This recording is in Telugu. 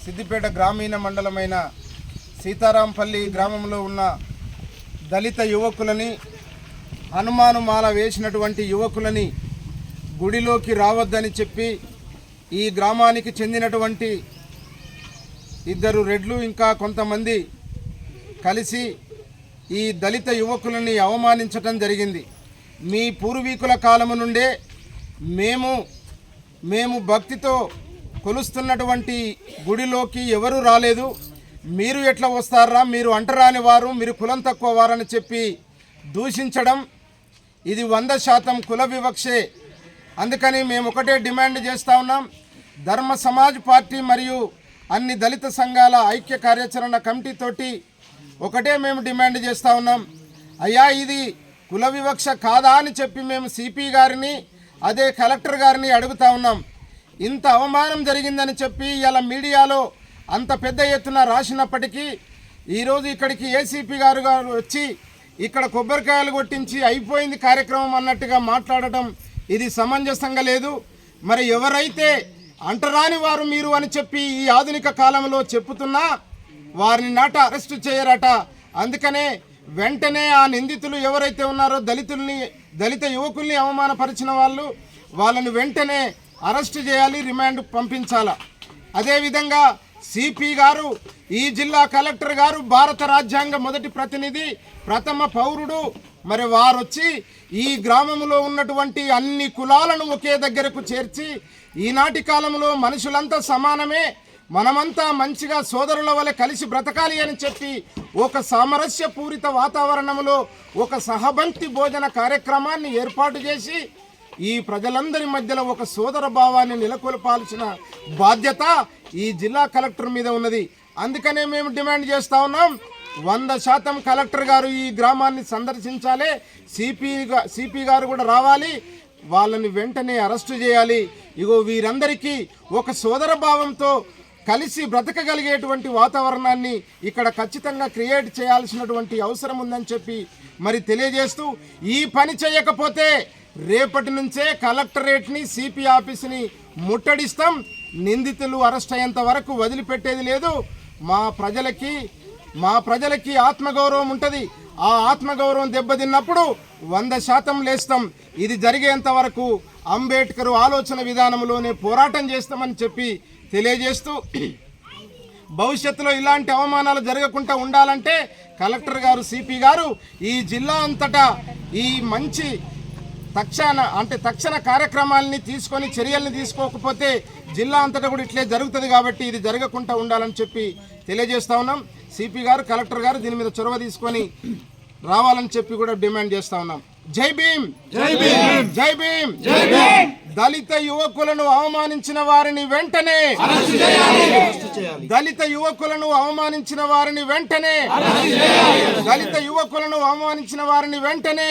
సిద్దిపేట గ్రామీణ మండలమైన సీతారాంపల్లి గ్రామంలో ఉన్న దళిత యువకులని, హనుమాను మాల వేసినటువంటి యువకులని గుడిలోకి రావద్దని చెప్పి ఈ గ్రామానికి చెందినటువంటి ఇద్దరు రెడ్లు ఇంకా కొంతమంది కలిసి ఈ దళిత యువకులని అవమానించటం జరిగింది. మీ పూర్వీకుల కాలము నుండే మేము భక్తితో కొలుస్తున్నటువంటి గుడిలోకి ఎవరు రాలేదు, మీరు ఎట్లా వస్తారా, మీరు అంటరాని వారు, మీరు కులం తక్కువ వారని చెప్పి దూషించడం ఇది 100% కుల వివక్షే. అందుకని మేము ఒకటే డిమాండ్ చేస్తూ ఉన్నాం. ధర్మ సమాజ్ పార్టీ మరియు అన్ని దళిత సంఘాల ఐక్య కార్యాచరణ కమిటీతోటి ఒకటే మేము డిమాండ్ చేస్తూ ఉన్నాం. అయ్యా, ఇది కుల వివక్ష కాదా అని చెప్పి మేము సిపి గారిని, అదే కలెక్టర్ గారిని అడుగుతా ఉన్నాం. ఇంత అవమానం జరిగిందని చెప్పి ఇలా మీడియాలో అంత పెద్ద ఎత్తున రాసినప్పటికీ ఈరోజు ఇక్కడికి ఏసీపీ గారు వచ్చి ఇక్కడ కొబ్బరికాయలు కొట్టించి అయిపోయింది కార్యక్రమం అన్నట్టుగా మాట్లాడటం ఇది సమంజసంగా లేదు. మరి ఎవరైతే అంటరాని వారు మీరు అని చెప్పి ఈ ఆధునిక కాలంలో చెప్పుతున్నా వారిని నాట అరెస్టు చేయరట. అందుకనే వెంటనే ఆ నిందితులు ఎవరైతే ఉన్నారో దళిత యువకుల్ని అవమానపరిచిన వాళ్ళని వెంటనే అరెస్టు చేయాలి, రిమాండ్ పంపించాలా. అదేవిధంగా సిపి గారు, ఈ జిల్లా కలెక్టర్ గారు భారత రాజ్యాంగ మొదటి ప్రతినిధి, ప్రథమ పౌరుడు, మరి వారొచ్చి ఈ గ్రామంలో ఉన్నటువంటి అన్ని కులాలను ఒకే దగ్గరకు చేర్చి ఈనాటి కాలంలో మనుషులంతా సమానమే, మనమంతా మంచిగా సోదరుల వలె కలిసి బ్రతకాలి అని చెప్పి ఒక సామరస్యపూరిత వాతావరణంలో ఒక సహబంక్తి భోజన కార్యక్రమాన్ని ఏర్పాటు చేసి ఈ ప్రజలందరి మధ్యలో ఒక సోదర భావాన్ని నెలకొల్పాల్సిన బాధ్యత ఈ జిల్లా కలెక్టర్ మీద ఉన్నది. అందుకనే మేము డిమాండ్ చేస్తూ ఉన్నాం, 100% కలెక్టర్ గారు ఈ గ్రామాన్ని సందర్శించాలి, సిపి గారు కూడా రావాలి, వాళ్ళని వెంటనే అరెస్టు చేయాలి. ఇగో వీరందరికీ ఒక సోదర భావంతో కలిసి బ్రతకగలిగేటువంటి వాతావరణాన్ని ఇక్కడ ఖచ్చితంగా క్రియేట్ చేయాల్సినటువంటి అవసరం ఉందని చెప్పి మరి తెలియజేస్తూ, ఈ పని చేయకపోతే రేపటి నుంచే కలెక్టరేట్ని, సిపి ఆఫీసుని ముట్టడిస్తాం. నిందితులు అరెస్ట్ అయ్యేంత వరకు వదిలిపెట్టేది లేదు. మా ప్రజలకి ఆత్మగౌరవం ఉంటుంది. ఆ ఆత్మగౌరవం దెబ్బతిన్నప్పుడు 100% లేస్తాం. ఇది జరిగేంత వరకు అంబేద్కర్ ఆలోచన విధానంలోనే పోరాటం చేస్తామని చెప్పి తెలియజేస్తూ, భవిష్యత్తులో ఇలాంటి అవమానాలు జరగకుండా ఉండాలంటే కలెక్టర్ గారు, సిపి గారు ఈ జిల్లా అంతటా ఈ మంచి తక్షణ కార్యక్రమాలని తీసుకొని చర్యల్ని తీసుకోకపోతే జిల్లా అంతటా కూడా ఇట్లే జరుగుతుంది. కాబట్టి ఇది జరగకుండా ఉండాలని చెప్పి తెలియజేస్తా ఉన్నాం. సిపి గారు, కలెక్టర్ గారు దీని మీద చొరవ తీసుకొని రావాలని చెప్పి కూడా డిమాండ్ చేస్తా ఉన్నాం. జై భీమ్, జై భీమ్, జై భీమ్, జై భీమ్. దళిత యువకులను అవమానించిన వారిని వెంటనే దళిత యువకులను అవమానించిన వారిని వెంటనే దళిత యువకులను అవమానించిన వారిని వెంటనే